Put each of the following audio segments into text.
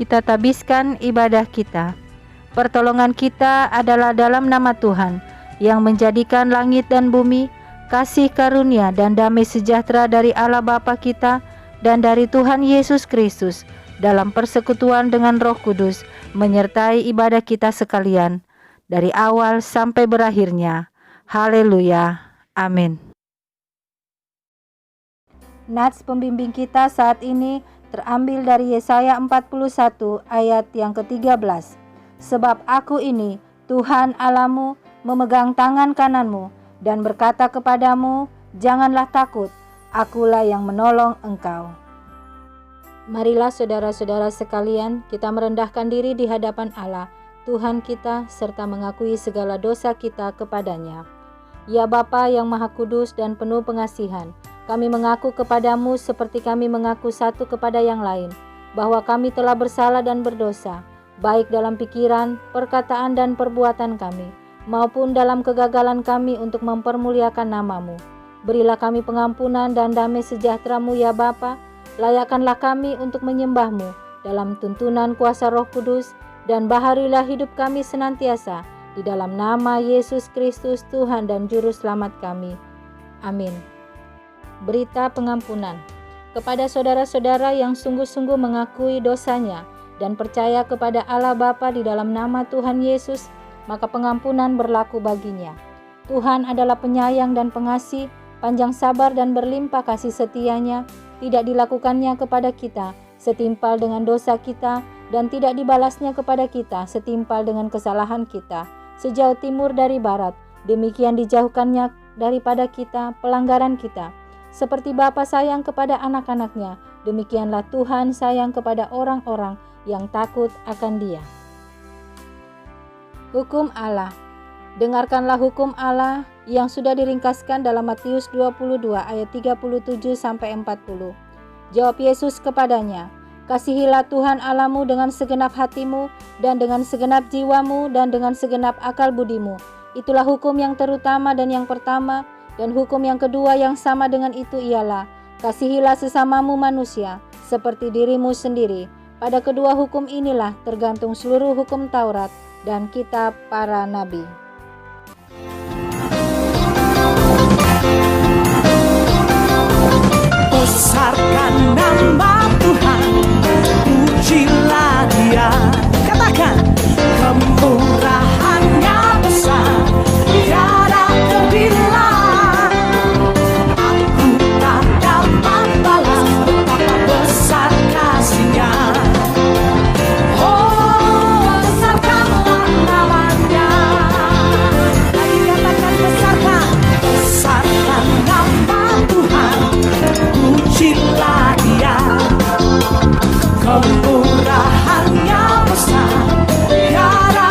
kita tabiskan ibadah kita. Pertolongan kita adalah dalam nama Tuhan yang menjadikan langit dan bumi, kasih karunia dan damai sejahtera dari Allah Bapa kita dan dari Tuhan Yesus Kristus dalam persekutuan dengan Roh Kudus menyertai ibadah kita sekalian dari awal sampai berakhirnya. Haleluya. Amin. Nats pembimbing kita saat ini terambil dari Yesaya 41 ayat yang ke-13. Sebab aku ini, Tuhan Allahmu, memegang tangan kananmu dan berkata kepadamu, janganlah takut, akulah yang menolong engkau. Marilah saudara-saudara sekalian, kita merendahkan diri di hadapan Allah, Tuhan kita, serta mengakui segala dosa kita kepadanya. Ya Bapa yang Maha Kudus dan penuh pengasihan, kami mengaku kepadamu seperti kami mengaku satu kepada yang lain, bahwa kami telah bersalah dan berdosa, baik dalam pikiran, perkataan dan perbuatan kami, maupun dalam kegagalan kami untuk mempermuliakan nama-Mu. Berilah kami pengampunan dan damai sejahtera-Mu ya Bapa, layakkanlah kami untuk menyembah-Mu dalam tuntunan kuasa Roh Kudus, dan baharilah hidup kami senantiasa di dalam nama Yesus Kristus Tuhan dan Juru Selamat kami. Amin. Berita pengampunan. Kepada saudara-saudara yang sungguh-sungguh mengakui dosanya dan percaya kepada Allah Bapa di dalam nama Tuhan Yesus, maka pengampunan berlaku baginya. Tuhan adalah penyayang dan pengasih, panjang sabar dan berlimpah kasih setianya, tidak dilakukannya kepada kita setimpal dengan dosa kita, dan tidak dibalasnya kepada kita setimpal dengan kesalahan kita. Sejauh timur dari barat, demikian dijauhkannya daripada kita pelanggaran kita. Seperti Bapa sayang kepada anak-anaknya, demikianlah Tuhan sayang kepada orang-orang yang takut akan Dia. Hukum Allah. Dengarkanlah hukum Allah yang sudah diringkaskan dalam Matius 22 ayat 37 sampai 40. Jawab Yesus kepadanya, kasihilah Tuhan Allahmu dengan segenap hatimu dan dengan segenap jiwamu dan dengan segenap akal budimu. Itulah hukum yang terutama dan yang pertama, dan hukum yang kedua yang sama dengan itu ialah, kasihilah sesamamu manusia seperti dirimu sendiri. Pada kedua hukum inilah tergantung seluruh hukum Taurat dan kitab para nabi. Besarkan nama Tuhan, pujilah Dia. Katakan, kemurahannya besar, tiada terbilang. Aku tak dapat balas betapa besar kasih-Nya. Oh, besarkanlah namanya. Lagi katakan, besarkan nama Tuhan, pujilah Dia. Kemurahannya besar, tiada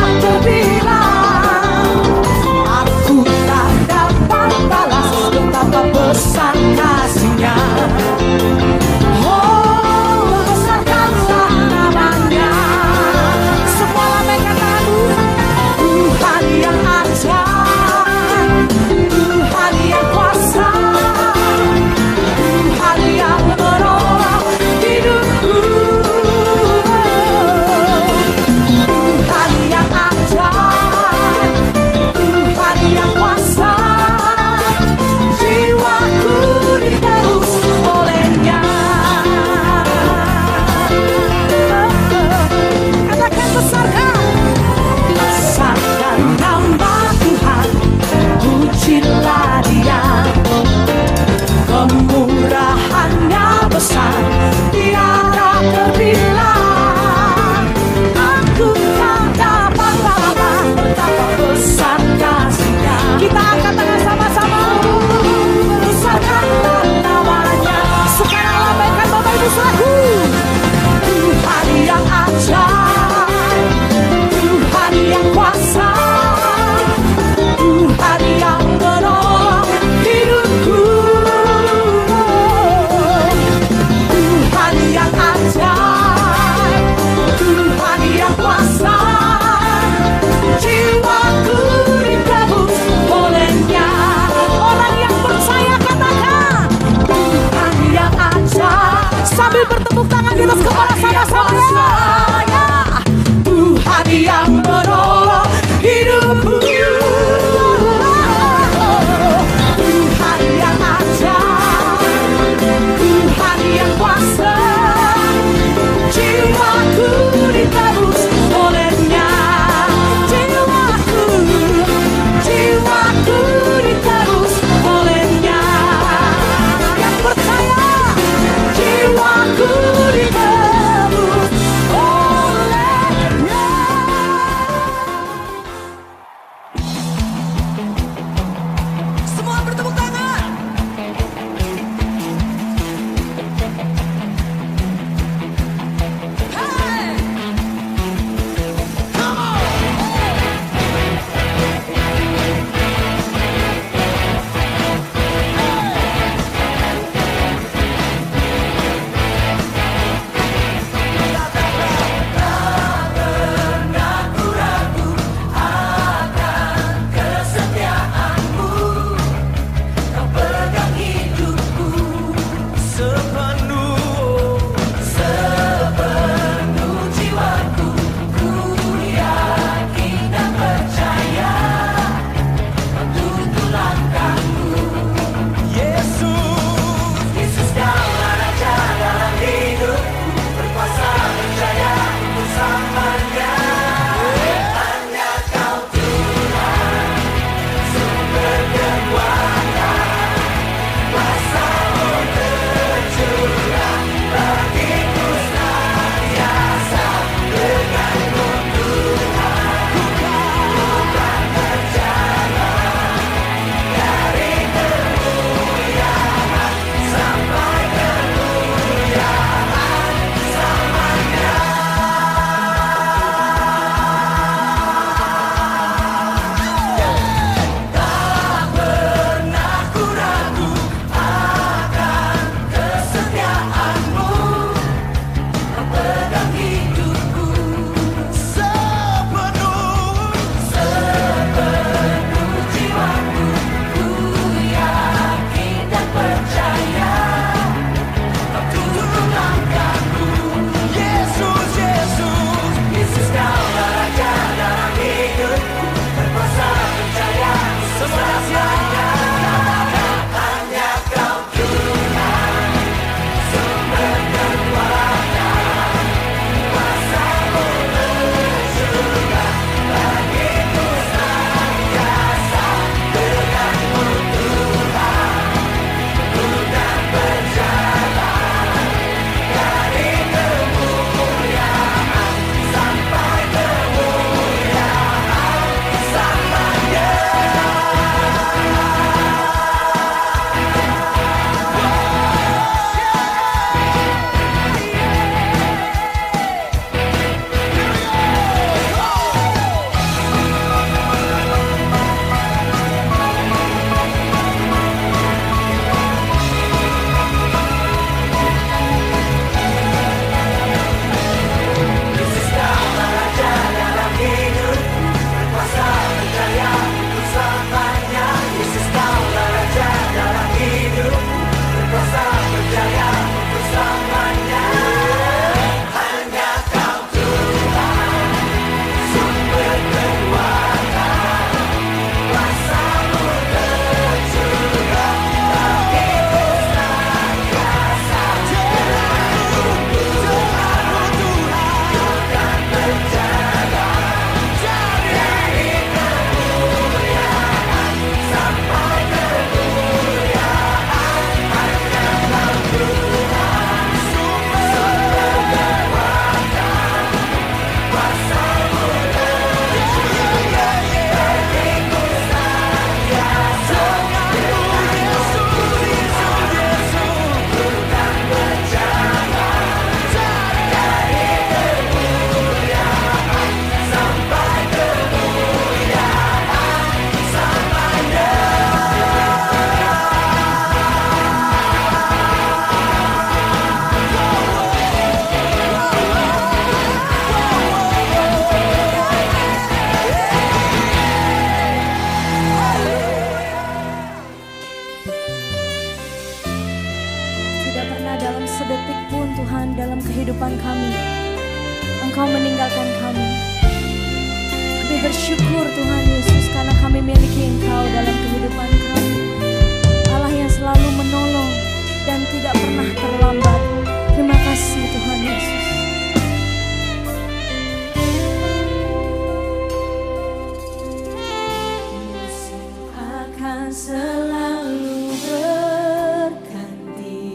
selalu berganti,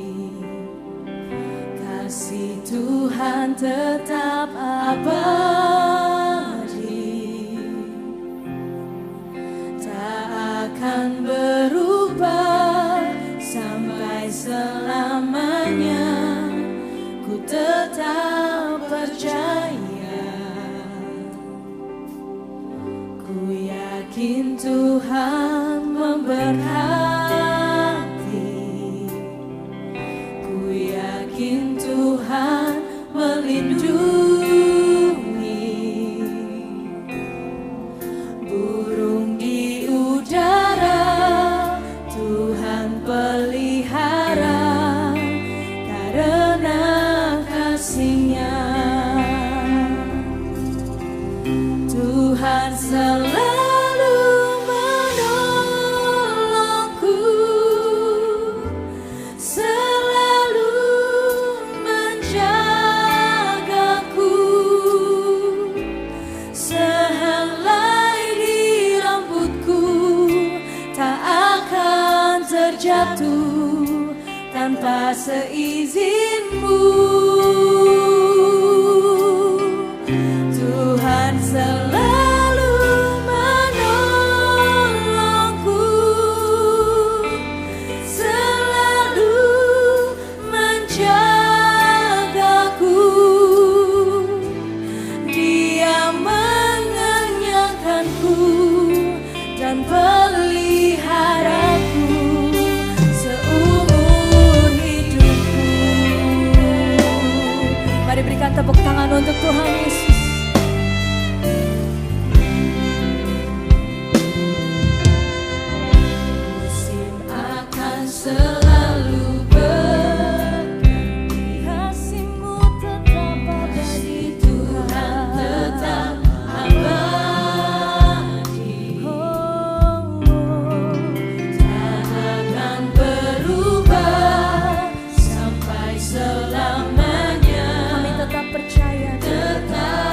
kasih Tuhan tetap abadi, tak akan berubah sampai selamanya. Ku tetap percaya, ku yakin Tuhan memberkati, ku yakin Tuhan melindungi. Burung di udara Tuhan pelihara karena kasih-Nya. Tuhan selalu menolongku, selalu menjagaku, sehelai di rambutku tak akan terjatuh tanpa seizinmu. Tuhan selalu menolongku, selalu menjagaku, Dia mengenyangkanku dan peliharaku seumur hidupku. Mari berikan tepuk tangan untuk Tuhan Yesus. Musim akan selalu berganti, kasih-Mu tetap abadi, Tuhan tetap abadi, tak akan berubah sampai selamanya. Kami tetap percaya, tetap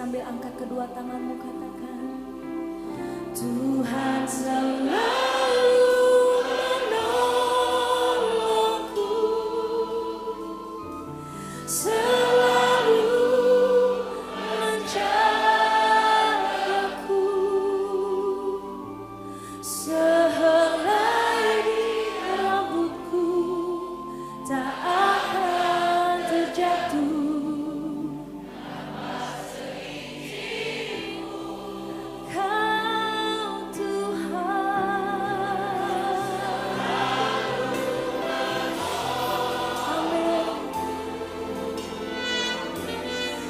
sambil angkat kedua tanganmu katakan, Tuhan selalu menolongku, selalu menjagaku, sehelai rambutku tak akan terjatuh. Kau Tuhan, amin.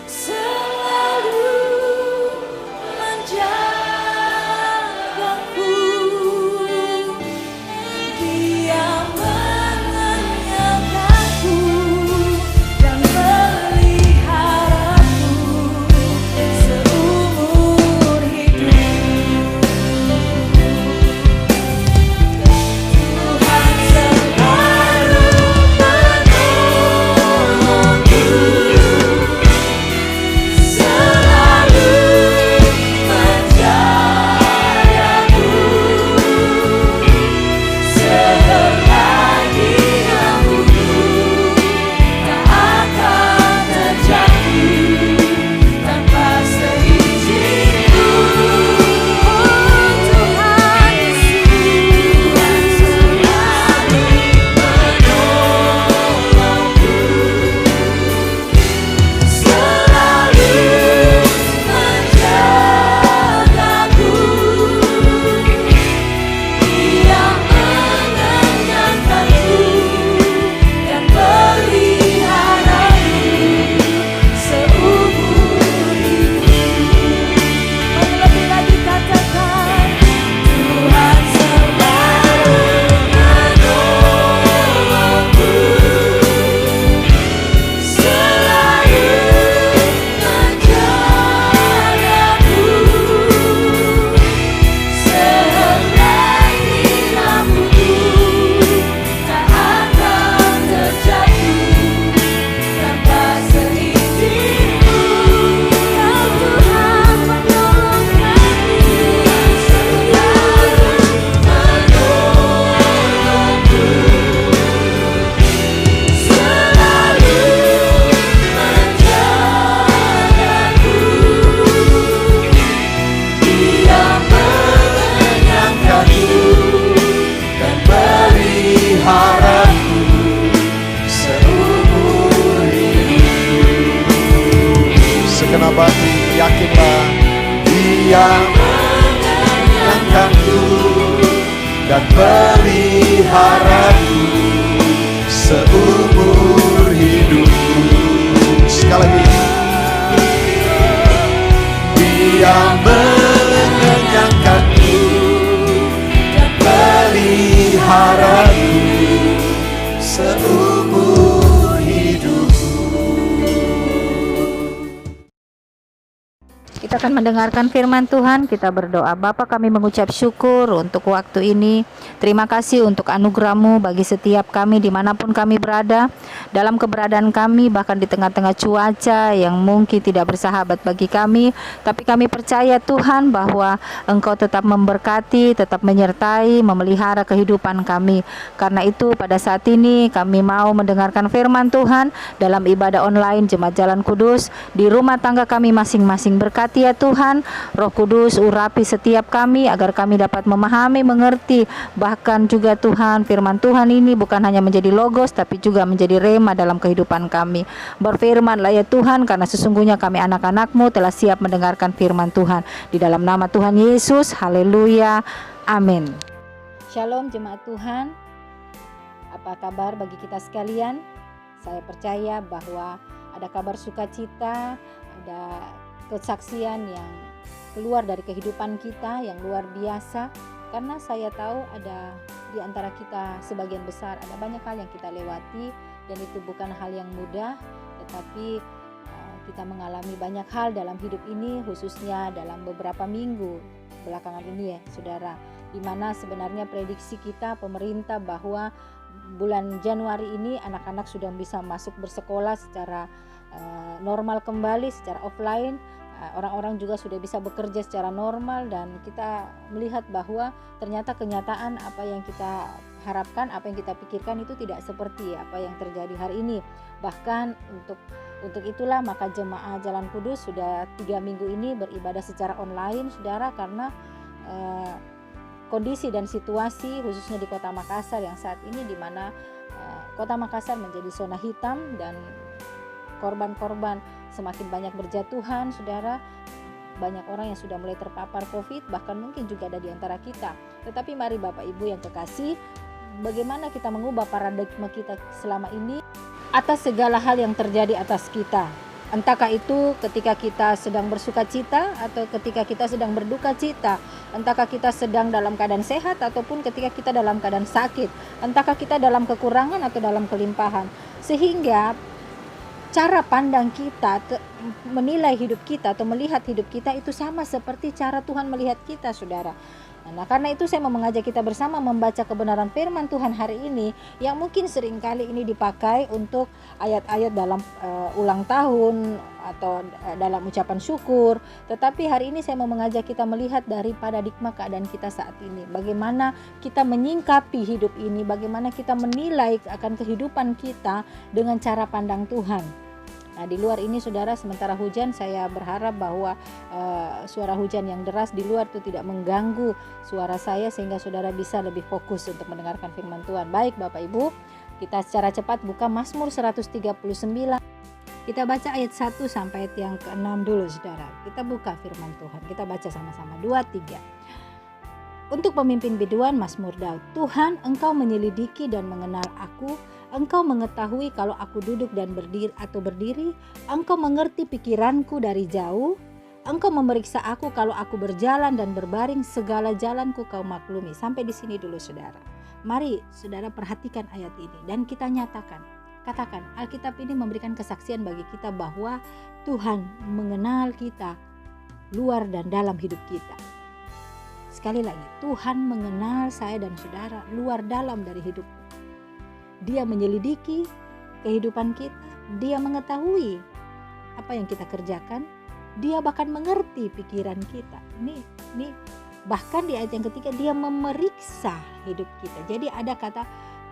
Selalu menjagaku, Dia mengenyangkanku dan meliharaku seumur hidup. Tuhan selalu menolongku, selalu menjagaku, sehelai rambutku tak akan terjatuh tanpa seizinku. Oh Tuhan Yesus, selalu menolongku, selalu menjagaku, Dia mengenyangkanku dan peliharaku seumur hidup. Mari lebih lagi katakan, Tuhan selalu menolongku, selalu menjagaku, sehelai rambutku tak akan terjatuh tanpa seizinku. Kau Tuhan menolong kami, selalu menolongku, selalu menjagaku, Dia mengenyangkanku dan peliharaku seumur hidup. Segenap hati yakinlah Dia mengenyangkanku dan peliharaku seumur hidupku. Sekali lagi, Dia mengenyangkanku dan peliharaku seumur hidupku. Kita akan mendengarkan firman Tuhan. Kita berdoa. Bapa, kami mengucap syukur untuk waktu ini. Terima kasih untuk anugerah-Mu bagi setiap kami dimanapun kami berada. Dalam keberadaan kami, bahkan di tengah-tengah cuaca yang mungkin tidak bersahabat bagi kami, tapi kami percaya Tuhan bahwa Engkau tetap memberkati, tetap menyertai, memelihara kehidupan kami. Karena itu pada saat ini kami mau mendengarkan firman Tuhan dalam ibadah online Jemaat Jalan Kudus di rumah tangga kami masing-masing. Berkati ya Tuhan, Roh Kudus urapi setiap kami agar kami dapat memahami, mengerti, bahkan juga Tuhan firman Tuhan ini bukan hanya menjadi logos tapi juga menjadi rema dalam kehidupan kami. Berfirmanlah ya Tuhan, karena sesungguhnya kami anak-anak-Mu telah siap mendengarkan firman Tuhan. Di dalam nama Tuhan Yesus, haleluya, amin. Shalom jemaat Tuhan, apa kabar bagi kita sekalian? Saya percaya bahwa ada kabar sukacita, ada kesaksian yang keluar dari kehidupan kita yang luar biasa, karena saya tahu ada di antara kita sebagian besar ada banyak hal yang kita lewati dan itu bukan hal yang mudah, tetapi kita mengalami banyak hal dalam hidup ini, khususnya dalam beberapa minggu belakangan ini ya saudara, di mana sebenarnya prediksi kita pemerintah bahwa bulan Januari ini anak-anak sudah bisa masuk bersekolah secara normal kembali, secara offline. orang-orang juga sudah bisa bekerja secara normal, dan kita melihat bahwa ternyata kenyataan apa yang kita harapkan, apa yang kita pikirkan itu tidak seperti apa yang terjadi hari ini. Bahkan untuk itulah maka jemaah Jalan Kudus sudah 3 minggu ini beribadah secara online, saudara, karena kondisi dan situasi khususnya di Kota Makassar yang saat ini, di mana Kota Makassar menjadi zona hitam dan korban-korban semakin banyak berjatuhan, saudara. Banyak orang yang sudah mulai terpapar COVID, bahkan mungkin juga ada di antara kita. Tetapi mari Bapak Ibu yang kekasih, bagaimana kita mengubah paradigma kita selama ini atas segala hal yang terjadi atas kita. Entahkah itu ketika kita sedang bersuka cita atau ketika kita sedang berduka cita. Entahkah kita sedang dalam keadaan sehat ataupun ketika kita dalam keadaan sakit. Entahkah kita dalam kekurangan atau dalam kelimpahan. Sehingga cara pandang kita menilai hidup kita atau melihat hidup kita itu sama seperti cara Tuhan melihat kita, saudara. Nah, karena itu saya mau mengajak kita bersama membaca kebenaran firman Tuhan hari ini, yang mungkin seringkali ini dipakai untuk ayat-ayat dalam ulang tahun atau dalam ucapan syukur. Tetapi hari ini saya mau mengajak kita melihat dari paradigma keadaan kita saat ini. Bagaimana kita menyingkapi hidup ini, bagaimana kita menilai akan kehidupan kita dengan cara pandang Tuhan. Nah, di luar ini, saudara, sementara hujan, saya berharap bahwa suara hujan yang deras di luar itu tidak mengganggu suara saya, sehingga saudara bisa lebih fokus untuk mendengarkan firman Tuhan. Baik Bapak Ibu, kita secara cepat buka Mazmur 139. Kita baca ayat 1 sampai ayat yang ke-6 dulu, saudara. Kita buka firman Tuhan, kita baca sama-sama. 2, 3. Untuk pemimpin biduan, Mazmur Daud. Tuhan, Engkau menyelidiki dan mengenal aku. Engkau mengetahui kalau aku duduk dan berdiri. Engkau mengerti pikiranku dari jauh. Engkau memeriksa aku kalau aku berjalan dan berbaring, segala jalanku Kau maklumi. Sampai di sini dulu, saudara. Mari saudara perhatikan ayat ini dan kita nyatakan. Katakan, Alkitab ini memberikan kesaksian bagi kita bahwa Tuhan mengenal kita luar dan dalam hidup kita. Sekali lagi, Tuhan mengenal saya dan saudara luar dalam dari hidup. Dia menyelidiki kehidupan kita, Dia mengetahui apa yang kita kerjakan, Dia bahkan mengerti pikiran kita. Ini bahkan di ayat yang ketiga, Dia memeriksa hidup kita. Jadi ada kata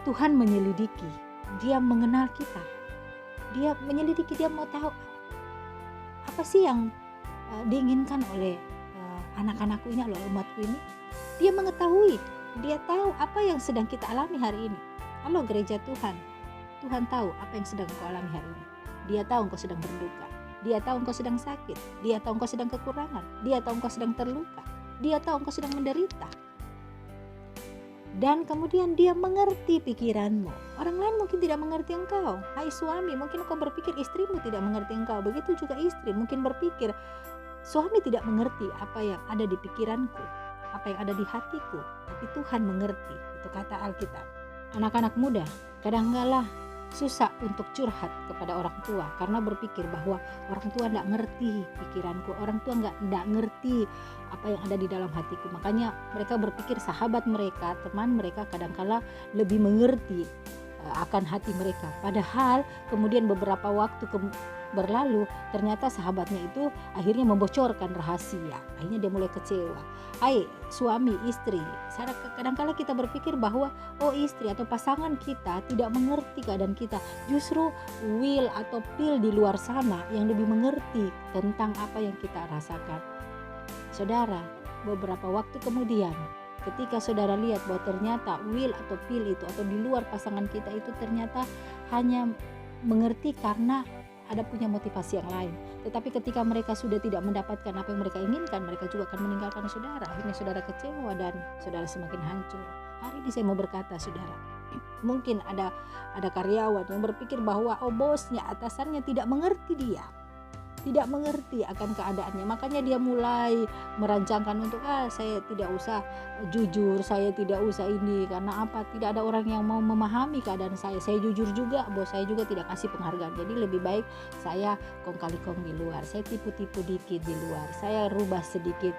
Tuhan menyelidiki, Dia mengenal kita, Dia menyelidiki, Dia mau tahu apa sih yang diinginkan oleh anak-anakku ini, oleh umatku ini. Dia mengetahui, Dia tahu apa yang sedang kita alami hari ini. Halo gereja Tuhan, Tuhan tahu apa yang sedang engkau alami hari ini. Dia tahu engkau sedang berduka, Dia tahu engkau sedang sakit, Dia tahu engkau sedang kekurangan, Dia tahu engkau sedang terluka, Dia tahu engkau sedang menderita. Dan kemudian Dia mengerti pikiranmu. Orang lain mungkin tidak mengerti engkau. Hai suami, mungkin engkau berpikir istrimu tidak mengerti engkau. Begitu juga istri mungkin berpikir suami tidak mengerti apa yang ada di pikiranku, apa yang ada di hatiku. Tapi Tuhan mengerti. Itu kata Alkitab. Anak-anak muda kadang-kala susah untuk curhat kepada orang tua karena berpikir bahwa orang tua tidak ngerti pikiranku, orang tua tidak ngerti apa yang ada di dalam hatiku. Makanya mereka berpikir sahabat mereka, teman mereka kadang-kala lebih mengerti akan hati mereka. Padahal kemudian beberapa waktu berlalu, ternyata sahabatnya itu akhirnya membocorkan rahasia. Akhirnya dia mulai kecewa. Hai suami, istri, kadang-kala kita berpikir bahwa istri atau pasangan kita tidak mengerti keadaan kita. Justru Will atau Pil di luar sana yang lebih mengerti tentang apa yang kita rasakan. Saudara, beberapa waktu kemudian ketika saudara lihat bahwa ternyata Will atau Pil itu atau di luar pasangan kita itu ternyata hanya mengerti karena ada punya motivasi yang lain. Tetapi ketika mereka sudah tidak mendapatkan apa yang mereka inginkan, mereka juga akan meninggalkan saudara. Akhirnya saudara kecewa dan saudara semakin hancur. Hari ini saya mau berkata, saudara, mungkin ada karyawan yang berpikir bahwa bosnya, atasannya tidak mengerti dia, tidak mengerti akan keadaannya. Makanya dia mulai merancangkan untuk saya tidak usah jujur, saya tidak usah ini. Karena apa? Tidak ada orang yang mau memahami keadaan saya. Saya jujur juga, bos saya juga tidak kasih penghargaan. Jadi lebih baik saya kong kali kong di luar, saya tipu-tipu dikit di luar, saya rubah sedikit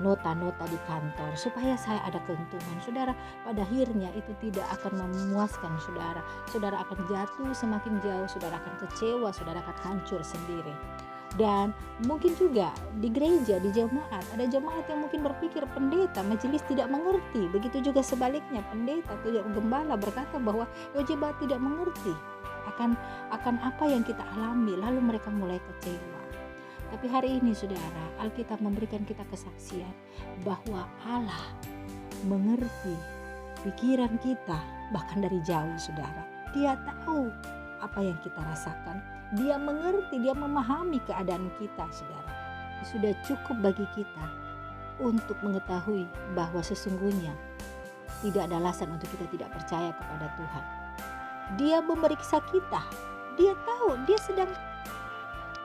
nota-nota di kantor supaya saya ada keuntungan. Saudara, pada akhirnya itu tidak akan memuaskan saudara. Saudara akan jatuh semakin jauh, saudara akan kecewa, saudara akan hancur sendiri. Dan mungkin juga di gereja, di jemaat, ada jemaat yang mungkin berpikir pendeta, majelis tidak mengerti. Begitu juga sebaliknya, pendeta atau gembala berkata bahwa jemaat tidak mengerti akan apa yang kita alami, lalu mereka mulai kecewa. Tapi hari ini saudara, Alkitab memberikan kita kesaksian bahwa Allah mengerti pikiran kita bahkan dari jauh saudara. Dia tahu apa yang kita rasakan. Dia mengerti, dia memahami keadaan kita saudara. Sudah cukup bagi kita untuk mengetahui bahwa sesungguhnya tidak ada alasan untuk kita tidak percaya kepada Tuhan. Dia memeriksa kita. Dia tahu, dia sedang,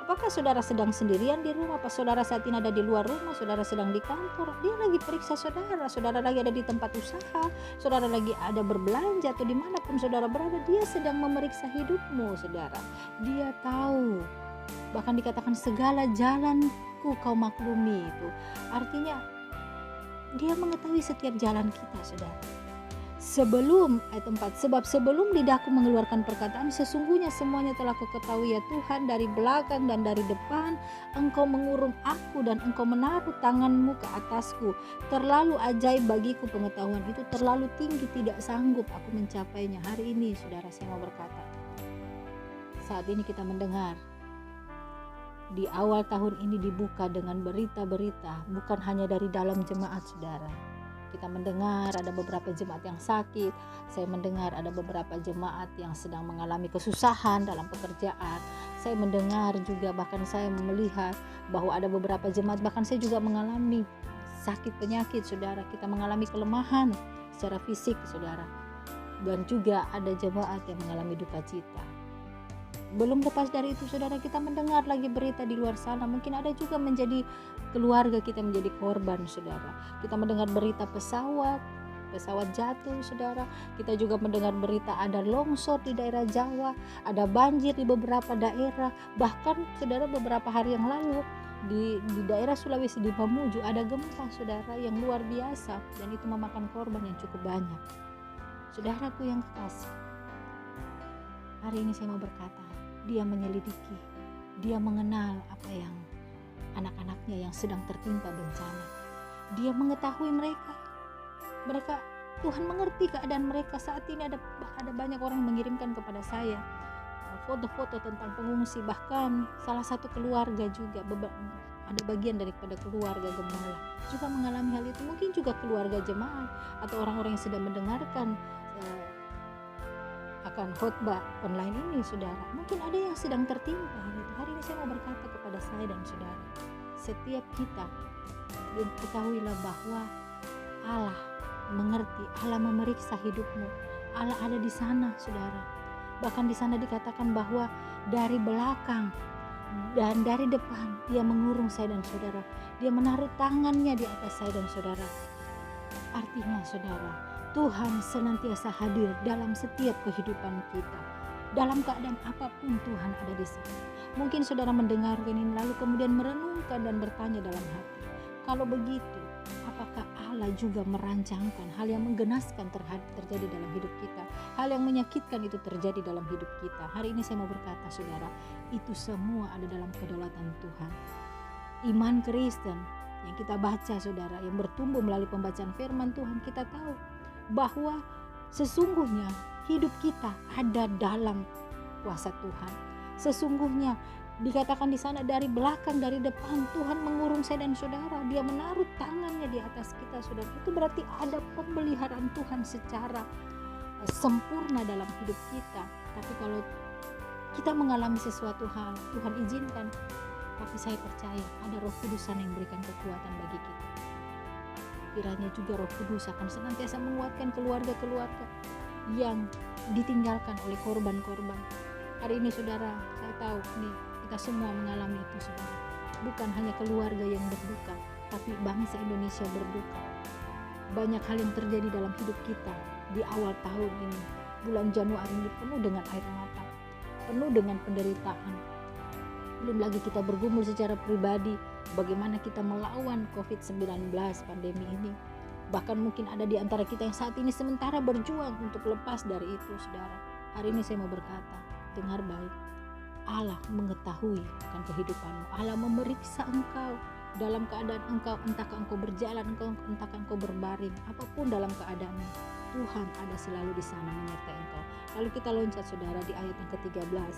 apakah saudara sedang sendirian di rumah, apa saudara saat ini ada di luar rumah, saudara sedang di kantor, dia lagi periksa saudara, saudara lagi ada di tempat usaha, saudara lagi ada berbelanja atau dimanapun saudara berada, dia sedang memeriksa hidupmu saudara. Dia tahu, bahkan dikatakan segala jalanku kau maklumi, itu artinya dia mengetahui setiap jalan kita saudara. Sebelum ayat 4, sebab sebelum lidahku mengeluarkan perkataan, sesungguhnya semuanya telah kau ketahui ya Tuhan, dari belakang dan dari depan. Engkau mengurung aku dan engkau menaruh tanganmu ke atasku. Terlalu ajaib bagiku pengetahuan itu, terlalu tinggi, tidak sanggup aku mencapainya. Hari ini saudara, saya mau berkata, saat ini kita mendengar di awal tahun ini dibuka dengan berita-berita, bukan hanya dari dalam jemaat saudara. Kita mendengar ada beberapa jemaat yang sakit. Saya mendengar ada beberapa jemaat yang sedang mengalami kesusahan dalam pekerjaan. Saya mendengar juga, bahkan saya melihat bahwa ada beberapa jemaat, bahkan saya juga mengalami sakit penyakit saudara. Kita mengalami kelemahan secara fisik saudara. Dan juga ada jemaat yang mengalami duka cita. Belum lepas dari itu saudara, kita mendengar lagi berita di luar sana, mungkin ada juga menjadi keluarga kita menjadi korban saudara. Kita mendengar berita pesawat jatuh saudara. Kita juga mendengar berita ada longsor di daerah Jawa, ada banjir di beberapa daerah. Bahkan saudara, beberapa hari yang lalu di daerah Sulawesi, di Mamuju, ada gempa saudara yang luar biasa, dan itu memakan korban yang cukup banyak. Saudaraku yang kekasih, hari ini saya mau berkata, dia menyelidiki, dia mengenal apa yang anak-anaknya yang sedang tertimpa bencana. Dia mengetahui mereka, Tuhan mengerti keadaan mereka. Saat ini ada banyak orang mengirimkan kepada saya foto-foto tentang pengungsi. Bahkan salah satu keluarga juga, ada bagian daripada keluarga gembala juga mengalami hal itu. Mungkin juga keluarga jemaat atau orang-orang yang sedang mendengarkan akan khotbah online ini saudara, mungkin ada yang sedang tertimpa gitu. Hari ini saya mau berkata kepada saya dan saudara, setiap kita ketahuilah bahwa Allah mengerti, Allah memeriksa hidupmu. Allah ada di sana saudara. Bahkan di sana dikatakan bahwa dari belakang dan dari depan dia mengurung saya dan saudara. Dia menaruh tangannya di atas saya dan saudara. Artinya saudara, Tuhan senantiasa hadir dalam setiap kehidupan kita. Dalam keadaan apapun Tuhan ada di sana. Mungkin saudara mendengarkan ini lalu kemudian merenungkan dan bertanya dalam hati, kalau begitu apakah Allah juga merancangkan hal yang menggenaskan terjadi dalam hidup kita, hal yang menyakitkan itu terjadi dalam hidup kita? Hari ini saya mau berkata saudara, itu semua ada dalam kedaulatan Tuhan. Iman Kristen yang kita baca saudara, yang bertumbuh melalui pembacaan firman Tuhan, kita tahu bahwa sesungguhnya hidup kita ada dalam kuasa Tuhan. Sesungguhnya dikatakan di sana dari belakang, dari depan Tuhan mengurung saya dan saudara. Dia menaruh tangannya di atas kita saudara. Itu berarti ada pemeliharaan Tuhan secara sempurna dalam hidup kita. Tapi kalau kita mengalami sesuatu hal, Tuhan izinkan, tapi saya percaya ada Roh Kudus yang memberikan kekuatan bagi kita. Kiranya juga Roh Kudus akan senantiasa menguatkan keluarga-keluarga yang ditinggalkan oleh korban-korban. Hari ini saudara, saya tahu nih, kita semua mengalami itu saudara. Bukan hanya keluarga yang berduka, tapi bangsa Indonesia berduka. Banyak hal yang terjadi dalam hidup kita di awal tahun ini. Bulan Januari ini penuh dengan air mata, penuh dengan penderitaan. Belum lagi kita bergumul secara pribadi bagaimana kita melawan COVID-19 pandemi ini. Bahkan mungkin ada di antara kita yang saat ini sementara berjuang untuk lepas dari itu saudara. Hari ini saya mau berkata, dengar baik. Allah mengetahui akan kehidupanmu. Allah memeriksa engkau dalam keadaan engkau, entahkah engkau berjalan, entahkah engkau berbaring, apapun dalam keadaanmu, Tuhan ada selalu di sana menyertai engkau. Lalu kita loncat saudara di ayat yang ke-13.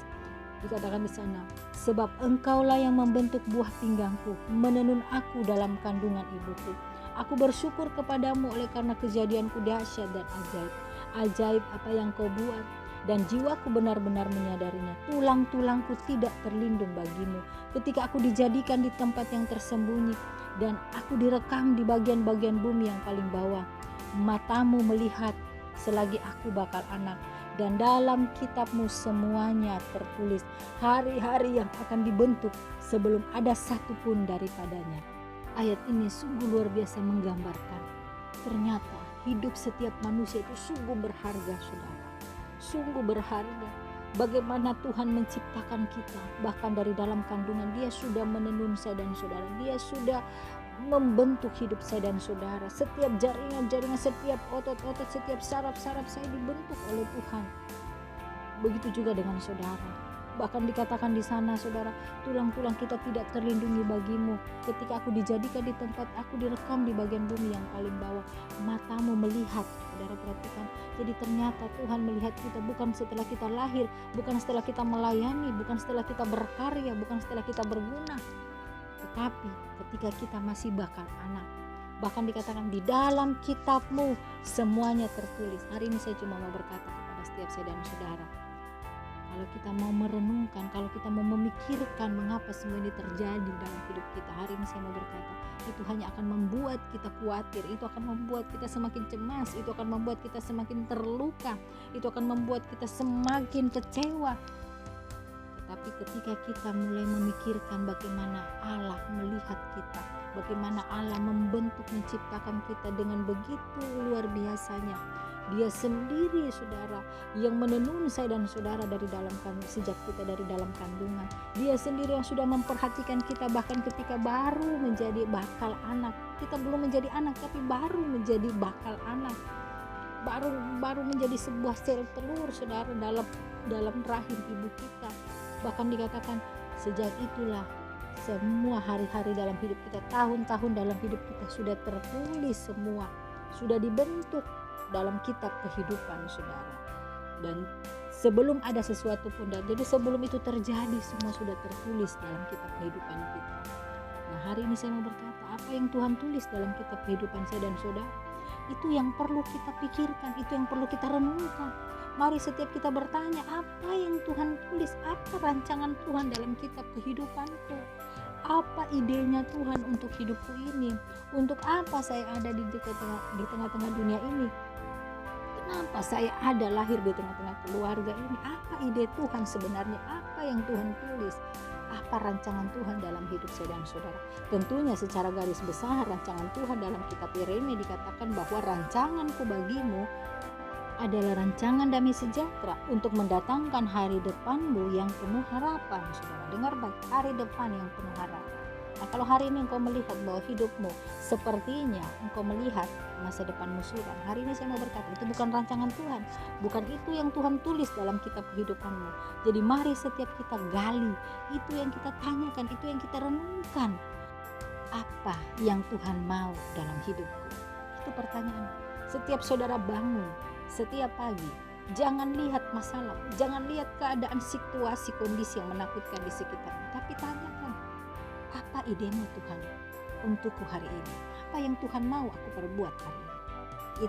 Dikatakan di sana, sebab engkaulah yang membentuk buah pinggangku, menenun aku dalam kandungan ibuku. Aku bersyukur kepadamu oleh karena kejadianku dahsyat dan ajaib. Ajaib apa yang kau buat, dan jiwaku benar-benar menyadarinya. Tulang-tulangku tidak terlindung bagimu ketika aku dijadikan di tempat yang tersembunyi, dan aku direkam di bagian-bagian bumi yang paling bawah. Matamu melihat selagi aku bakal anak, dan dalam kitabmu semuanya tertulis hari-hari yang akan dibentuk sebelum ada satu pun daripadanya. Ayat ini sungguh luar biasa menggambarkan ternyata hidup setiap manusia itu sungguh berharga saudara, sungguh berharga. Bagaimana Tuhan menciptakan kita, bahkan dari dalam kandungan Dia sudah menenun saya dan saudara, Dia sudah membentuk hidup saya dan saudara. Setiap jaringan-jaringan, setiap otot-otot, setiap saraf-saraf saya dibentuk oleh Tuhan. Begitu juga dengan saudara. Bahkan dikatakan di sana saudara, tulang-tulang kita tidak terlindungi bagimu ketika aku dijadikan di tempat, aku direkam di bagian bumi yang paling bawah. Matamu melihat, saudara perhatikan. Jadi ternyata Tuhan melihat kita bukan setelah kita lahir, bukan setelah kita melayani, bukan setelah kita berkarya, bukan setelah kita berguna, tetapi ketika kita masih bakal anak. Bahkan dikatakan di dalam kitabmu semuanya tertulis. Hari ini saya cuma mau berkata kepada setiap saya dan saudara, kalau kita mau merenungkan, kalau kita mau memikirkan mengapa semua ini terjadi dalam hidup kita, hari ini saya mau berkata, itu hanya akan membuat kita khawatir, itu akan membuat kita semakin cemas, itu akan membuat kita semakin terluka, itu akan membuat kita semakin kecewa. Tetapi ketika kita mulai memikirkan bagaimana Allah melihat kita, bagaimana Allah membentuk, menciptakan kita dengan begitu luar biasanya, Dia sendiri saudara yang menenun saya dan saudara dari dalam sejak kita dari dalam kandungan. Dia sendiri yang sudah memperhatikan kita bahkan ketika baru menjadi bakal anak. Kita belum menjadi anak tapi baru menjadi bakal anak. Baru menjadi sebuah sel telur saudara dalam rahim ibu kita. Bahkan dikatakan sejak itulah semua hari-hari dalam hidup kita, tahun-tahun dalam hidup kita sudah tertulis semua, sudah dibentuk dalam kitab kehidupan saudara. Dan sebelum ada sesuatu pun, jadi sebelum itu terjadi semua sudah tertulis dalam kitab kehidupan kita. Nah hari ini saya mau berkata, apa yang Tuhan tulis dalam kitab kehidupan saya dan saudara, itu yang perlu kita pikirkan, itu yang perlu kita renungkan. Mari setiap kita bertanya, apa yang Tuhan tulis, apa rancangan Tuhan dalam kitab kehidupanku, apa idenya Tuhan untuk hidupku ini, untuk apa saya ada di tengah-tengah dunia ini, kenapa saya ada lahir di tengah-tengah keluarga ini, apa ide Tuhan sebenarnya, apa yang Tuhan tulis, apa rancangan Tuhan dalam hidup saya dan saudara. Tentunya secara garis besar rancangan Tuhan dalam kitab Yeremia dikatakan bahwa rancanganku bagimu adalah rancangan damai sejahtera untuk mendatangkan hari depanmu yang penuh harapan. Saudara dengar baik, hari depan yang penuh harapan. Nah kalau hari ini engkau melihat bahwa hidupmu sepertinya engkau melihat masa depanmu suram, hari ini saya mau berkata itu bukan rancangan Tuhan, bukan itu yang Tuhan tulis dalam kitab kehidupanmu. Jadi mari setiap kita gali, itu yang kita tanyakan, itu yang kita renungkan, apa yang Tuhan mau dalam hidupku. Itu pertanyaan. Setiap saudara bangun setiap pagi, jangan lihat masalah, jangan lihat keadaan, situasi, kondisi yang menakutkan di sekitarmu, tapi tanyakan, apa idemu Tuhan untukku hari ini, apa yang Tuhan mau aku perbuat hari ini.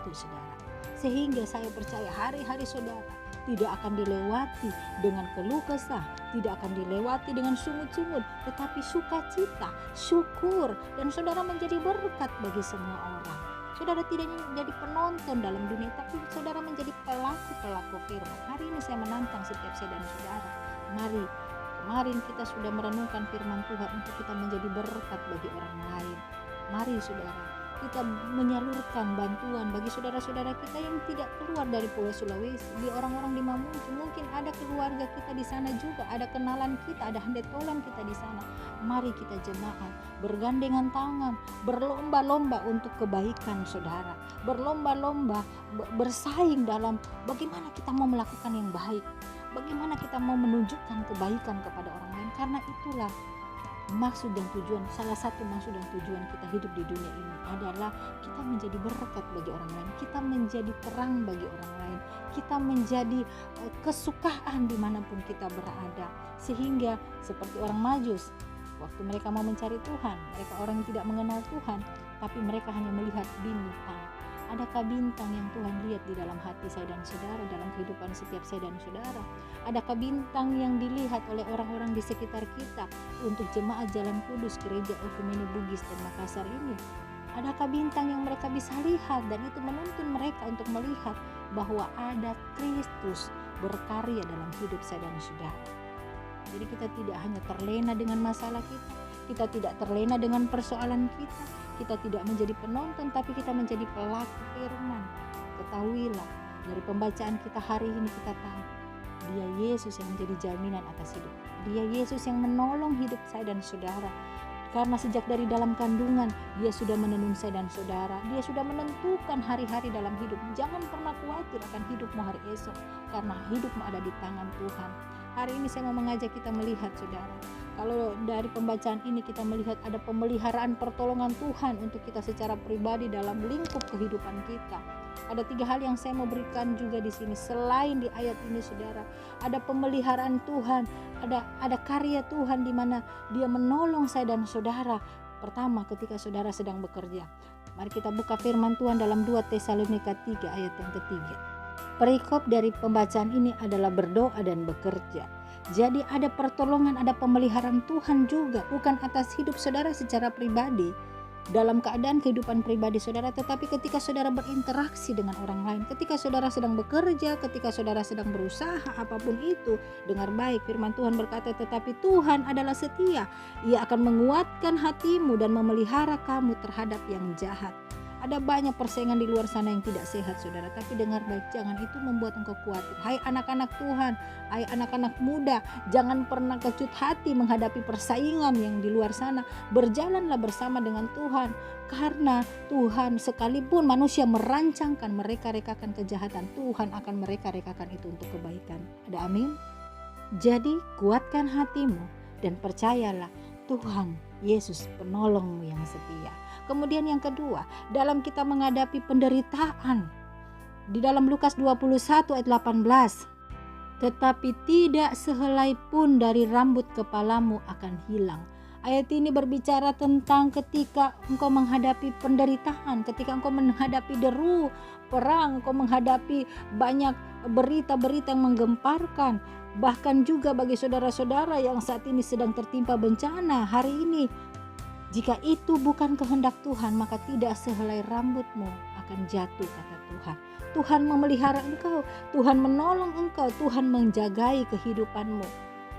Itu saudara, sehingga saya percaya hari-hari saudara tidak akan dilewati dengan keluh kesah, tidak akan dilewati dengan sungut-sungut, tetapi sukacita, syukur, dan saudara menjadi berkat bagi semua orang. Saudara tidak menjadi penonton dalam dunia, tapi saudara menjadi pelaku-pelaku firman. Hari ini saya menantang setiap saya dan saudara. Mari, kemarin kita sudah merenungkan firman Tuhan untuk kita menjadi berkat bagi orang lain. Mari saudara, kita menyalurkan bantuan bagi saudara-saudara kita yang tidak keluar dari Pulau Sulawesi, di orang-orang di Mamuju. Mungkin ada keluarga kita di sana juga, ada kenalan kita, ada handetolan kita di sana. Mari kita jemaah bergandengan tangan, berlomba-lomba untuk kebaikan saudara, berlomba-lomba bersaing dalam bagaimana kita mau melakukan yang baik. Bagaimana kita mau menunjukkan kebaikan kepada orang lain? Karena itulah maksud dan tujuan, salah satu maksud dan tujuan kita hidup di dunia ini adalah kita menjadi berkat bagi orang lain, kita menjadi terang bagi orang lain, kita menjadi kesukaan dimanapun kita berada. Sehingga seperti orang Majus, waktu mereka mau mencari Tuhan, mereka orang yang tidak mengenal Tuhan, tapi mereka hanya melihat bintang. Adakah bintang yang Tuhan lihat di dalam hati saya dan saudara, dalam kehidupan setiap saya dan saudara? Adakah bintang yang dilihat oleh orang-orang di sekitar kita untuk jemaat Jalan Kudus Gereja Ekumene Bugis dan Makassar ini? Adakah bintang yang mereka bisa lihat dan itu menuntun mereka untuk melihat bahwa ada Kristus berkarya dalam hidup saya dan saudara? Jadi kita tidak hanya terlena dengan masalah kita tidak terlena dengan persoalan kita tidak menjadi penonton, tapi kita menjadi pelaku firman. Ketahuilah, dari pembacaan kita hari ini kita tahu Dia Yesus yang menjadi jaminan atas hidup. Dia Yesus yang menolong hidup saya dan saudara. Karena sejak dari dalam kandungan Dia sudah menenun saya dan saudara. Dia sudah menentukan hari-hari dalam hidup. Jangan pernah khawatir akan hidupmu hari esok, karena hidupmu ada di tangan Tuhan. Hari ini saya mau mengajak kita melihat, saudara. Kalau dari pembacaan ini kita melihat ada pemeliharaan pertolongan Tuhan untuk kita secara pribadi dalam lingkup kehidupan kita. Ada 3 hal yang saya mau berikan juga di sini selain di ayat ini, saudara. Ada pemeliharaan Tuhan, ada karya Tuhan di mana Dia menolong saya dan saudara. Pertama, ketika saudara sedang bekerja. Mari kita buka firman Tuhan dalam 2 Tesalonika 3 ayat yang ketiga. Perikop dari pembacaan ini adalah berdoa dan bekerja. Jadi ada pertolongan, ada pemeliharaan Tuhan juga, bukan atas hidup saudara secara pribadi, dalam keadaan kehidupan pribadi saudara, tetapi ketika saudara berinteraksi dengan orang lain, ketika saudara sedang bekerja, ketika saudara sedang berusaha, apapun itu, dengar baik, firman Tuhan berkata, tetapi Tuhan adalah setia, Ia akan menguatkan hatimu dan memelihara kamu terhadap yang jahat. Ada banyak persaingan di luar sana yang tidak sehat, saudara. Tapi dengar baik, jangan itu membuat engkau khawatir. Hai anak-anak Tuhan, hai anak-anak muda, jangan pernah kecut hati menghadapi persaingan yang di luar sana. Berjalanlah bersama dengan Tuhan. Karena Tuhan, sekalipun manusia merancangkan, mereka-rekakan kejahatan, Tuhan akan mereka-rekakan itu untuk kebaikan. Ada amin? Jadi kuatkan hatimu dan percayalah Tuhan Yesus penolongmu yang setia. Kemudian yang kedua, dalam kita menghadapi penderitaan, di dalam Lukas 21 ayat 18, tetapi tidak sehelai pun dari rambut kepalamu akan hilang. Ayat ini berbicara tentang ketika engkau menghadapi penderitaan, ketika engkau menghadapi deru perang, engkau menghadapi banyak berita-berita yang menggemparkan. Bahkan juga bagi saudara-saudara yang saat ini sedang tertimpa bencana hari ini, jika itu bukan kehendak Tuhan, maka tidak sehelai rambutmu akan jatuh, kata Tuhan. Tuhan memelihara engkau, Tuhan menolong engkau, Tuhan menjagai kehidupanmu.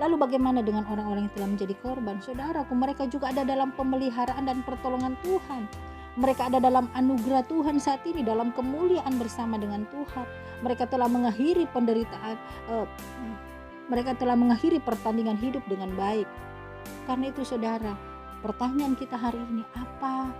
Lalu bagaimana dengan orang-orang yang telah menjadi korban? Saudaraku, mereka juga ada dalam pemeliharaan dan pertolongan Tuhan. Mereka ada dalam anugerah Tuhan saat ini, dalam kemuliaan bersama dengan Tuhan. Mereka telah mengakhiri penderitaan, mereka telah mengakhiri pertandingan hidup dengan baik. Karena itu saudara, pertanyaan kita hari ini, apa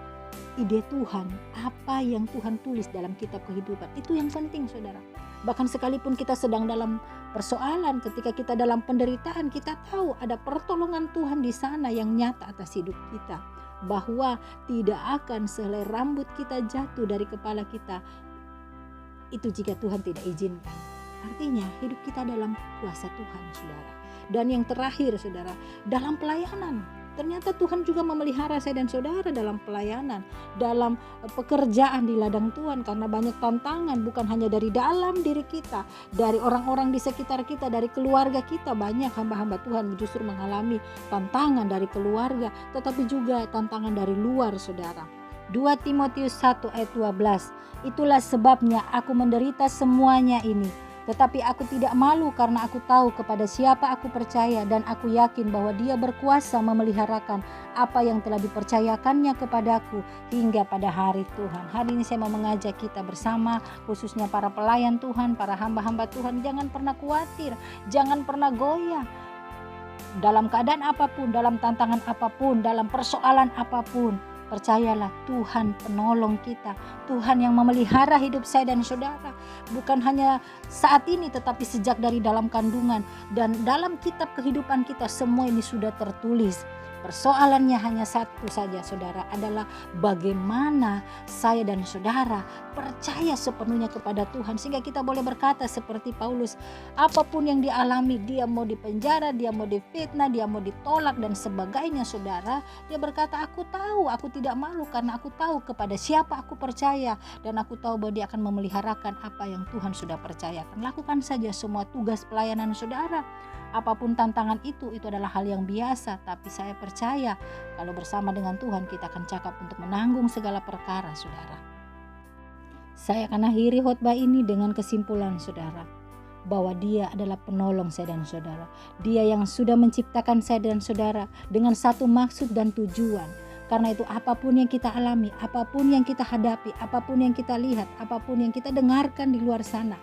ide Tuhan? Apa yang Tuhan tulis dalam kitab kehidupan? Itu yang penting, saudara. Bahkan sekalipun kita sedang dalam persoalan, ketika kita dalam penderitaan, kita tahu ada pertolongan Tuhan di sana yang nyata atas hidup kita. Bahwa tidak akan sehelai rambut kita jatuh dari kepala kita. Itu jika Tuhan tidak izinkan. Artinya hidup kita dalam kuasa Tuhan, saudara. Dan yang terakhir, saudara, dalam pelayanan. Ternyata Tuhan juga memelihara saya dan saudara dalam pelayanan, dalam pekerjaan di ladang Tuhan, karena banyak tantangan, bukan hanya dari dalam diri kita, dari orang-orang di sekitar kita, dari keluarga kita. Banyak hamba-hamba Tuhan justru mengalami tantangan dari keluarga, tetapi juga tantangan dari luar, saudara. 2 Timotius 1 ayat 12, itulah sebabnya aku menderita semuanya ini. Tetapi aku tidak malu karena aku tahu kepada siapa aku percaya dan aku yakin bahwa Dia berkuasa memeliharakan apa yang telah dipercayakannya kepadaku hingga pada hari Tuhan. Hari ini saya mau mengajak kita bersama, khususnya para pelayan Tuhan, para hamba-hamba Tuhan, jangan pernah khawatir, jangan pernah goyah. Dalam keadaan apapun, dalam tantangan apapun, dalam persoalan apapun, Percayalah Tuhan penolong kita, Tuhan yang memelihara hidup saya dan saudara. Bukan hanya saat ini tetapi sejak dari dalam kandungan. Dan dalam kitab kehidupan kita semua ini sudah tertulis. Persoalannya hanya satu saja saudara, adalah bagaimana saya dan saudara percaya sepenuhnya kepada Tuhan. Sehingga kita boleh berkata seperti Paulus, apapun yang dialami, dia mau dipenjara, dia mau difitnah, dia mau ditolak dan sebagainya saudara, dia berkata aku tahu, aku tidak malu karena aku tahu kepada siapa aku percaya. Dan aku tahu bahwa dia akan memeliharakan apa yang Tuhan sudah percayakan. Lakukan saja semua tugas pelayanan saudara. Apapun tantangan itu adalah hal yang biasa. Tapi saya percaya kalau bersama dengan Tuhan kita akan cakap untuk menanggung segala perkara saudara. Saya akan akhiri khotbah ini dengan kesimpulan saudara, bahwa dia adalah penolong saya dan saudara. Dia yang sudah menciptakan saya dan saudara dengan satu maksud dan tujuan. Karena itu apapun yang kita alami, apapun yang kita hadapi, apapun yang kita lihat, apapun yang kita dengarkan di luar sana,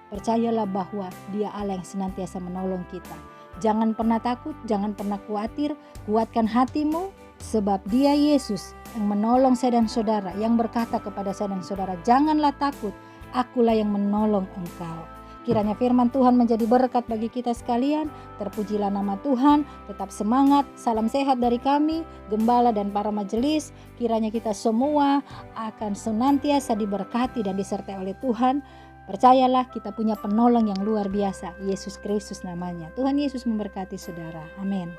percayalah bahwa dia Allah yang senantiasa menolong kita. Jangan pernah takut, jangan pernah khawatir, kuatkan hatimu, sebab dia Yesus yang menolong saya dan saudara, yang berkata kepada saya dan saudara, janganlah takut, akulah yang menolong engkau. Kiranya firman Tuhan menjadi berkat bagi kita sekalian. Terpujilah nama Tuhan, tetap semangat, salam sehat dari kami, gembala dan para majelis. Kiranya kita semua akan senantiasa diberkati dan disertai oleh Tuhan. Percayalah kita punya penolong yang luar biasa, Yesus Kristus namanya. Tuhan Yesus memberkati saudara. Amin.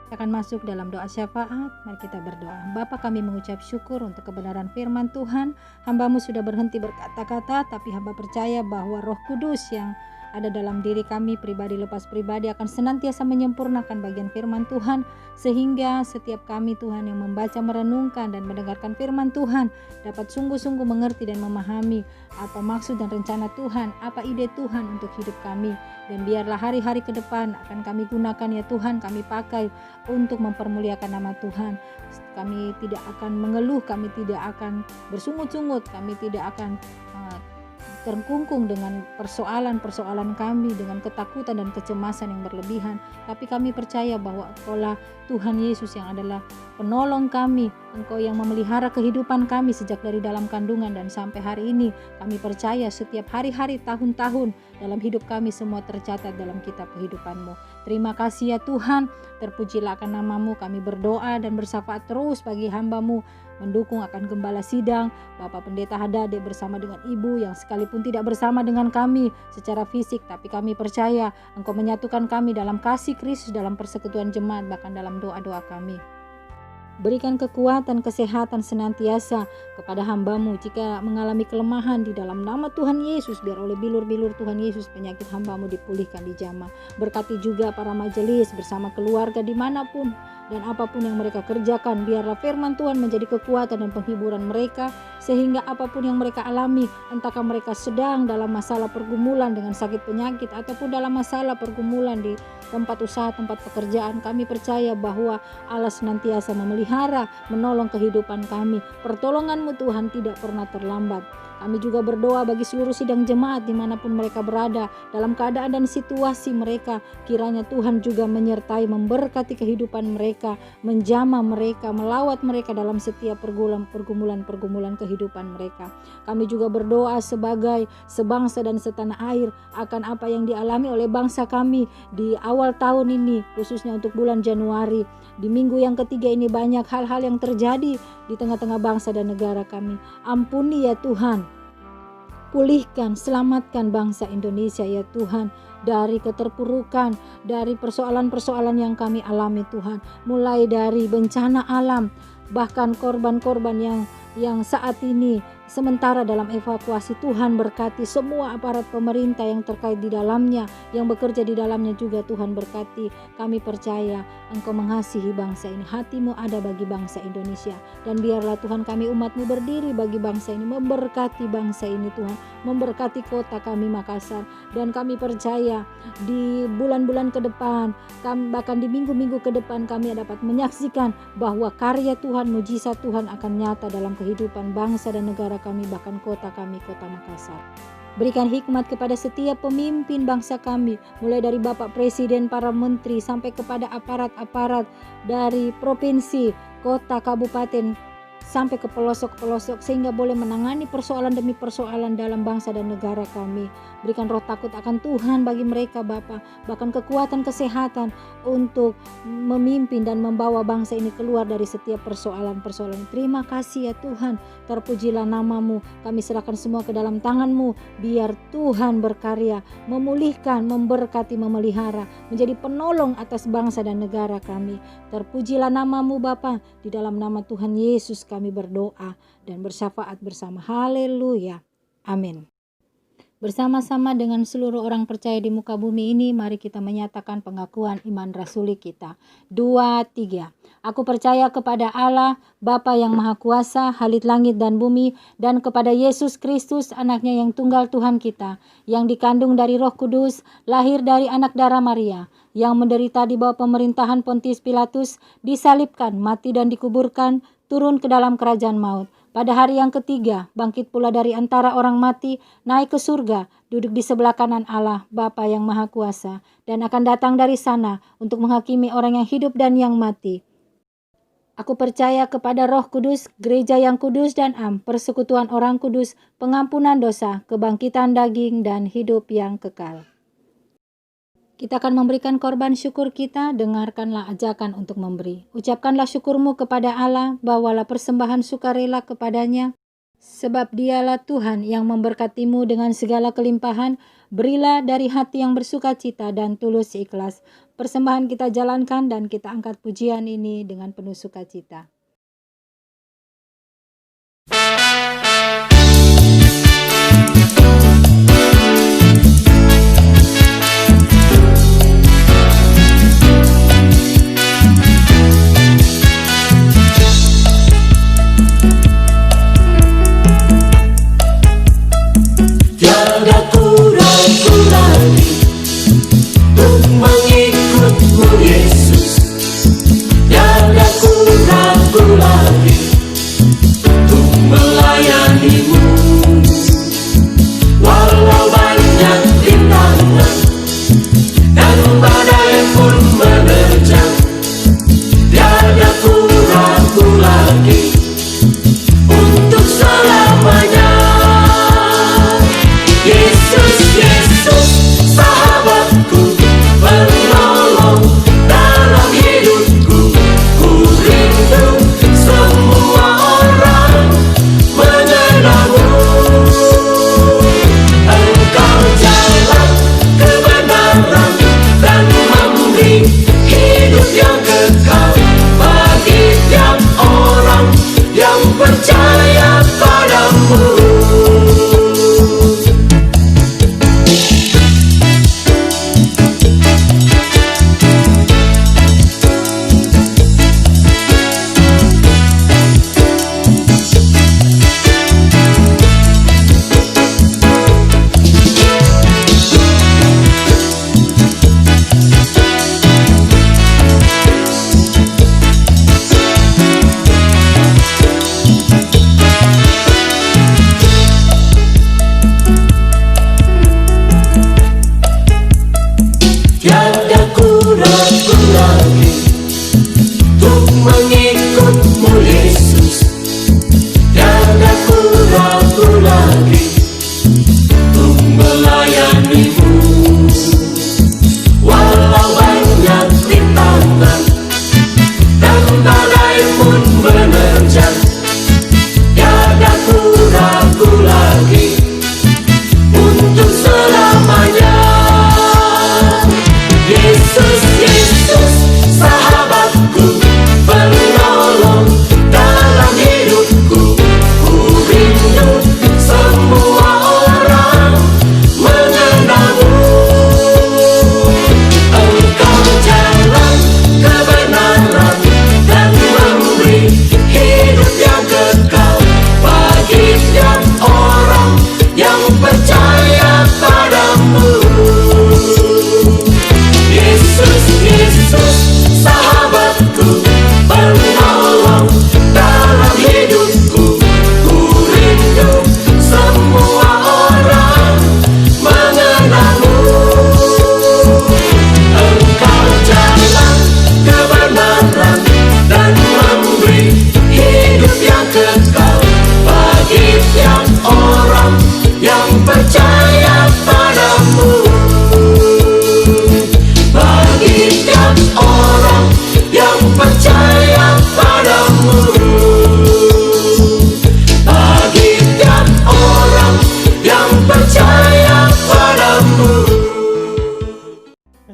Kita akan masuk dalam doa syafaat. Mari kita berdoa. Bapa, kami mengucap syukur untuk kebenaran firman Tuhan. Hamba-Mu sudah berhenti berkata-kata, tapi hamba percaya bahwa Roh Kudus yang ada dalam diri kami pribadi lepas pribadi akan senantiasa menyempurnakan bagian firman Tuhan, sehingga setiap kami Tuhan yang membaca, merenungkan dan mendengarkan firman Tuhan dapat sungguh-sungguh mengerti dan memahami apa maksud dan rencana Tuhan, apa ide Tuhan untuk hidup kami. Dan biarlah hari-hari ke depan akan kami gunakan ya Tuhan, kami pakai untuk mempermuliakan nama Tuhan. Kami tidak akan mengeluh, kami tidak akan bersungut-sungut, kami tidak akan terkungkung dengan persoalan-persoalan kami, dengan ketakutan dan kecemasan yang berlebihan. Tapi kami percaya bahwa Engkaulah Tuhan Yesus yang adalah penolong kami, Engkau yang memelihara kehidupan kami sejak dari dalam kandungan dan sampai hari ini. Kami percaya setiap hari-hari, tahun-tahun dalam hidup kami semua tercatat dalam kitab kehidupan-Mu. Terima kasih ya Tuhan, terpujilah akan nama-Mu. Kami berdoa dan bersyafaat terus bagi hamba-Mu, mendukung akan gembala sidang, Bapak Pendeta Hadade bersama dengan Ibu yang sekalipun tidak bersama dengan kami secara fisik, tapi kami percaya Engkau menyatukan kami dalam kasih Kristus, dalam persekutuan jemaat, bahkan dalam doa-doa kami. Berikan kekuatan, kesehatan senantiasa kepada hamba-Mu jika mengalami kelemahan di dalam nama Tuhan Yesus. Biar oleh bilur-bilur Tuhan Yesus penyakit hamba-Mu dipulihkan, dijamah. Berkati juga para majelis bersama keluarga dimanapun dan apapun yang mereka kerjakan. Biarlah firman Tuhan menjadi kekuatan dan penghiburan mereka, sehingga apapun yang mereka alami, entahkah mereka sedang dalam masalah pergumulan dengan sakit penyakit ataupun dalam masalah pergumulan di tempat usaha, tempat pekerjaan, kami percaya bahwa Allah senantiasa memelihara, menolong kehidupan kami. Pertolongan-Mu Tuhan tidak pernah terlambat. Kami juga berdoa bagi seluruh sidang jemaat dimanapun mereka berada, dalam keadaan dan situasi mereka. Kiranya Tuhan juga menyertai, memberkati kehidupan mereka, menjamah mereka, melawat mereka dalam setiap pergumulan kehidupan mereka. Kami juga berdoa sebagai sebangsa dan setanah air akan apa yang dialami oleh bangsa kami di awal tahun ini, khususnya untuk bulan Januari. Di minggu yang ketiga ini banyak hal-hal yang terjadi di tengah-tengah bangsa dan negara kami. Ampuni ya Tuhan, pulihkan, selamatkan bangsa Indonesia ya Tuhan dari keterpurukan, dari persoalan-persoalan yang kami alami Tuhan. Mulai dari bencana alam, bahkan korban-korban yang saat ini sementara dalam evakuasi. Tuhan berkati semua aparat pemerintah yang terkait di dalamnya, yang bekerja di dalamnya juga Tuhan berkati. Kami percaya Engkau mengasihi bangsa ini, hati-Mu ada bagi bangsa Indonesia, dan biarlah Tuhan kami umat-Mu berdiri bagi bangsa ini, memberkati bangsa ini Tuhan, memberkati kota kami Makassar. Dan kami percaya di bulan-bulan ke depan, bahkan di minggu-minggu ke depan, kami dapat menyaksikan bahwa karya Tuhan, mujizat Tuhan akan nyata dalam kehidupan bangsa dan negara kami, bahkan kota kami, kota Makassar. Berikan hikmat kepada setiap pemimpin bangsa kami, mulai dari Bapak Presiden, para menteri, sampai kepada aparat-aparat dari provinsi, kota, kabupaten, sampai ke pelosok-pelosok, sehingga boleh menangani persoalan demi persoalan dalam bangsa dan negara kami. Berikan roh takut akan Tuhan bagi mereka Bapa, bahkan kekuatan kesehatan untuk memimpin dan membawa bangsa ini keluar dari setiap persoalan-persoalan. Terima kasih ya Tuhan, terpujilah namamu. Kami serahkan semua ke dalam tangan-Mu, biar Tuhan berkarya, memulihkan, memberkati, memelihara, menjadi penolong atas bangsa dan negara kami. Terpujilah namamu Bapa, di dalam nama Tuhan Yesus kami berdoa dan bersyafaat bersama. Haleluya. Amin. Bersama-sama dengan seluruh orang percaya di muka bumi ini, mari kita menyatakan pengakuan iman rasuli kita. 2, 3. Aku percaya kepada Allah, Bapa yang Maha Kuasa, Halik langit dan bumi, dan kepada Yesus Kristus, anaknya yang tunggal Tuhan kita, yang dikandung dari Roh Kudus, lahir dari anak darah Maria, yang menderita di bawah pemerintahan Pontius Pilatus, disalibkan, mati dan dikuburkan, turun ke dalam kerajaan maut. Pada hari yang ketiga, bangkit pula dari antara orang mati, naik ke surga, duduk di sebelah kanan Allah, Bapa yang Maha Kuasa, dan akan datang dari sana untuk menghakimi orang yang hidup dan yang mati. Aku percaya kepada Roh Kudus, gereja yang kudus dan am, persekutuan orang kudus, pengampunan dosa, kebangkitan daging, dan hidup yang kekal. Kita akan memberikan korban syukur kita, dengarkanlah ajakan untuk memberi. Ucapkanlah syukurmu kepada Allah, bawalah persembahan sukarela kepadanya, sebab dialah Tuhan yang memberkatimu dengan segala kelimpahan. Berilah dari hati yang bersuka cita dan tulus ikhlas. Persembahan kita jalankan dan kita angkat pujian ini dengan penuh sukacita. Tiada ku ragu lagi untuk mengikut-Mu Yesus. Tiada ku ragu lagi untuk melayani-Mu. Walau banyak rintangan dan badai pun menerjang, tiada ku ragu lagi untuk selamanya. Yesus, Yesus, sahabatku, penolong dalam hidupku. Ku rindu semua orang mengenalmu. Engkau jalan kebenaran dan memberi hidup yang kekal bagi tiap orang yang percaya padamu. Tiada ku ragu lagi untuk mengikut-Mu Yesus. Tiada ku ragu lagi untuk melayani-Mu. Walau banyak rintangan dan badai pun menerjang, tiada ku ragu lagi untuk selamanya. Yesus, Yesus, sahabatku, penolong dalam hidupku. Ku rindu semua orang mengenalmu. Engkau jalan kebenaran dan memberi hidup yang kekal bagi tiap orang yang percaya padamu. Yesus,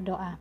berdoa.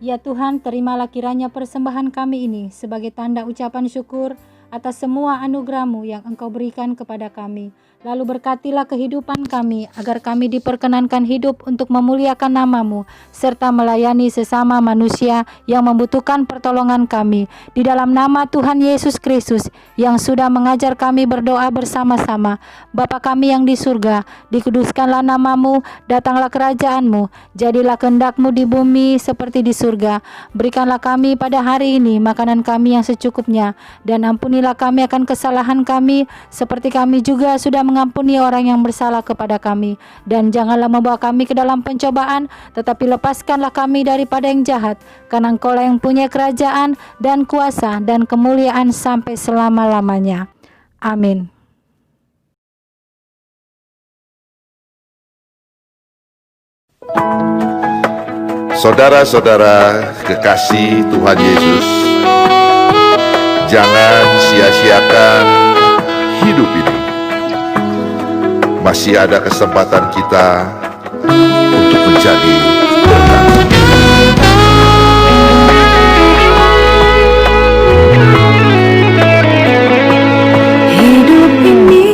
Ya Tuhan, terimalah kiranya persembahan kami ini sebagai tanda ucapan syukur atas semua anugerah-Mu yang Engkau berikan kepada kami. Lalu berkatilah kehidupan kami, agar kami diperkenankan hidup untuk memuliakan nama-Mu, serta melayani sesama manusia yang membutuhkan pertolongan kami. Di dalam nama Tuhan Yesus Kristus, yang sudah mengajar kami berdoa bersama-sama. Bapa kami yang di surga, dikuduskanlah nama-Mu, datanglah kerajaan-Mu, jadilah kehendak-Mu di bumi seperti di surga. Berikanlah kami pada hari ini makanan kami yang secukupnya, dan ampunilah kami akan kesalahan kami, seperti kami juga sudah mengampuni orang yang bersalah kepada kami. Dan janganlah membawa kami ke dalam pencobaan, tetapi lepaskanlah kami daripada yang jahat, karena Engkau-lah yang punya kerajaan dan kuasa dan kemuliaan sampai selama-lamanya. Amin. Saudara-saudara kekasih Tuhan Yesus, jangan sia-siakan hidup ini. Masih ada kesempatan kita untuk menjadi berkat. Hidup ini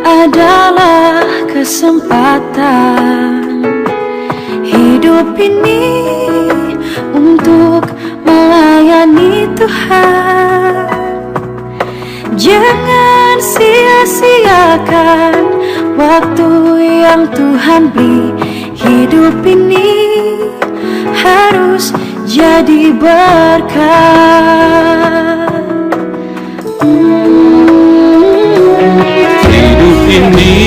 adalah kesempatan. Hidup ini untuk melayani Tuhan. Jangan sia-siakan waktu yang Tuhan beri. Hidup ini harus jadi berkat. Hidup ini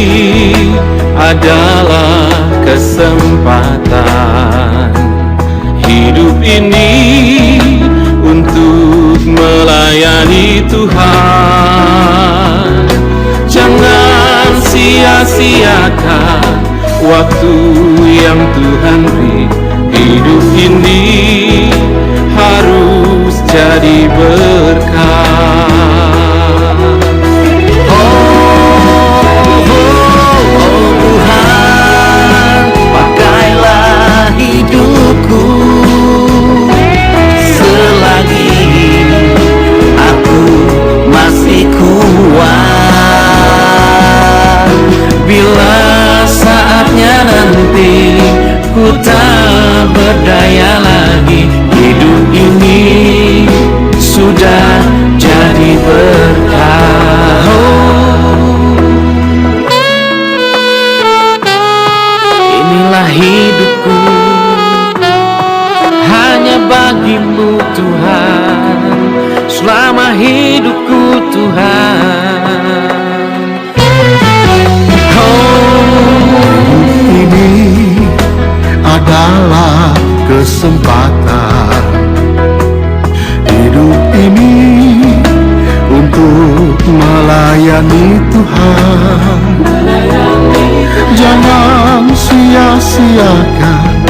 adalah kesempatan. Hidup ini untuk melayani Tuhan. Jangan sia-siakan waktu yang Tuhan beri. Hidup ini harus jadi berkat. Tuhan, pakailah hidupku selagi aku masih kuat. Bila saatnya nanti ku tak berdaya lagi, hidup ini sudah jadi berkah. Inilah hidupku hanya bagimu Tuhan, selama hidupku Tuhan. Ini adalah kesempatan. Hidup ini untuk melayani Tuhan. Jangan sia-siakan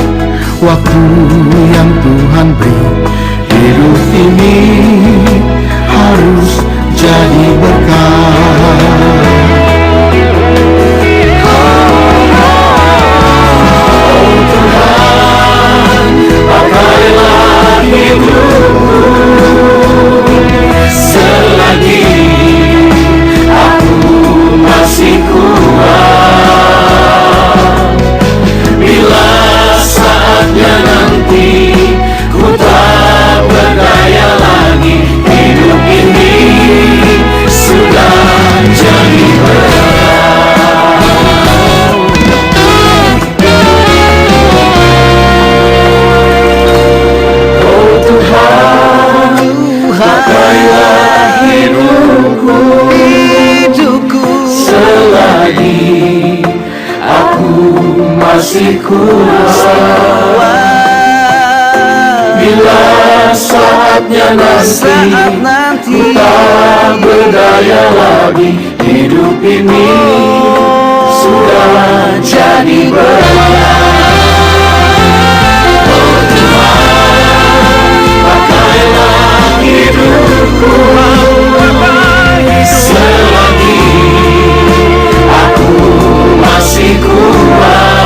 waktu yang Tuhan beri. Hidup ini harus jadi berkat. Pakailah hidupku selagi aku masih kuat. Bila saatnya nanti ku tak berdaya lagi, hidup ini sudah jadi masih kuat. Bila saatnya nanti ku tak berdaya lagi, hidup ini sudah jadi berkat. Oh Tuhan, pakailah hidupku selagi aku masih kuat.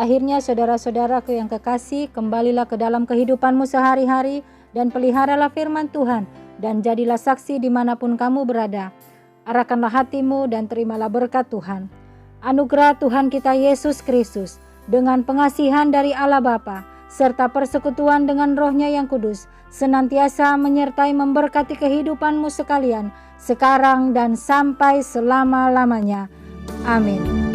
akhirnya saudara-saudaraku yang kekasih, kembalilah ke dalam kehidupanmu sehari-hari dan peliharalah firman Tuhan dan jadilah saksi dimanapun kamu berada. Arahkanlah hatimu dan terimalah berkat Tuhan. Anugerah Tuhan kita Yesus Kristus dengan pengasihan dari Allah Bapa serta persekutuan dengan Roh-Nya yang kudus senantiasa menyertai memberkati kehidupanmu sekalian sekarang dan sampai selama-lamanya. Amin.